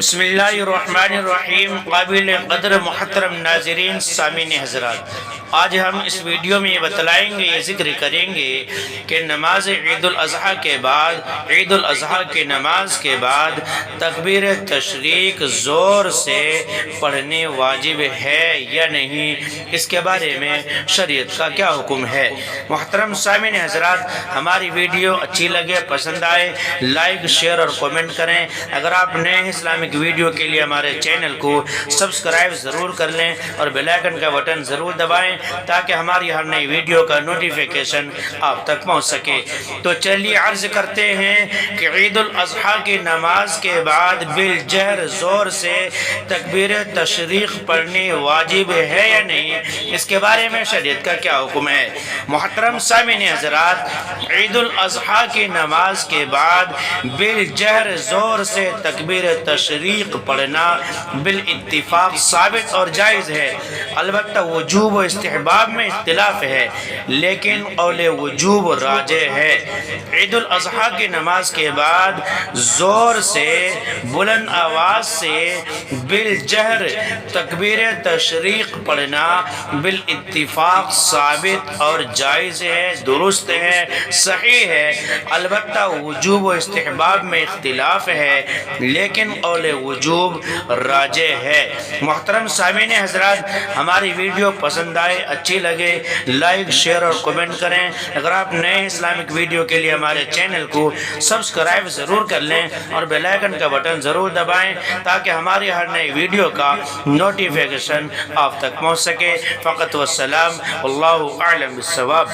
بسم اللہ الرحمن الرحیم۔ قابل قدر محترم ناظرین، سامعین حضرات، آج ہم اس ویڈیو میں یہ بتلائیں گے، یہ ذکر کریں گے کہ نماز عید الاضحیٰ کے بعد، عید الاضحیٰ کی نماز کے بعد تکبیر تشریق زور سے پڑھنے واجب ہے یا نہیں، اس کے بارے میں شریعت کا کیا حکم ہے۔ محترم سامعین حضرات، ہماری ویڈیو اچھی لگے، پسند آئے، لائک، شیئر اور کومنٹ کریں۔ اگر آپ نئے اسلامک ویڈیو کے لیے ہمارے چینل کو سبسکرائب ضرور کر لیں اور بیل آئیکن کا بٹن ضرور دبائیں تاکہ ہماری ہر نئی ویڈیو کا نوٹیفیکیشن آپ تک پہنچ سکے۔ تو چلیے عرض کرتے ہیں کہ عید الاضحیٰ کی نماز کے بعد بالجہر زور سے تکبیر تشریق پڑھنے واجب ہے یا نہیں، اس کے بارے میں شریعت کا کیا حکم ہے۔ محترم سامعین حضرات، عید الاضحیٰ کی نماز کے بعد بالجہر زور سے تکبیر تشریق پڑھنا بالاتفاق ثابت اور جائز ہے۔ البتہ وجوب و استحباب میں اختلاف ہے، لیکن قول وجوب راجح ہے۔ عید الاضحیٰ کی نماز کے بعد زور سے، بلند آواز سے بالجہر تکبیر تشریق پڑھنا بالاتفاق ثابت اور جائز ہے، درست ہے، صحیح ہے۔ البتہ وجوب و استحباب میں اختلاف ہے، لیکن قول وجوب راجح ہے۔ محترم سامعین حضرات، ہماری ویڈیو پسند آئے، اچھی لگے، لائک، شیئر اور کومنٹ کریں۔ اگر آپ نئے اسلامک ویڈیو کے لیے ہمارے چینل کو سبسکرائب ضرور کر لیں اور بیل آئیکن کا بٹن ضرور دبائیں تاکہ ہماری ہر نئی ویڈیو کا نوٹیفیکیشن آپ تک پہنچ سکے۔ فقط والسلام، واللہ اعلم بالصواب۔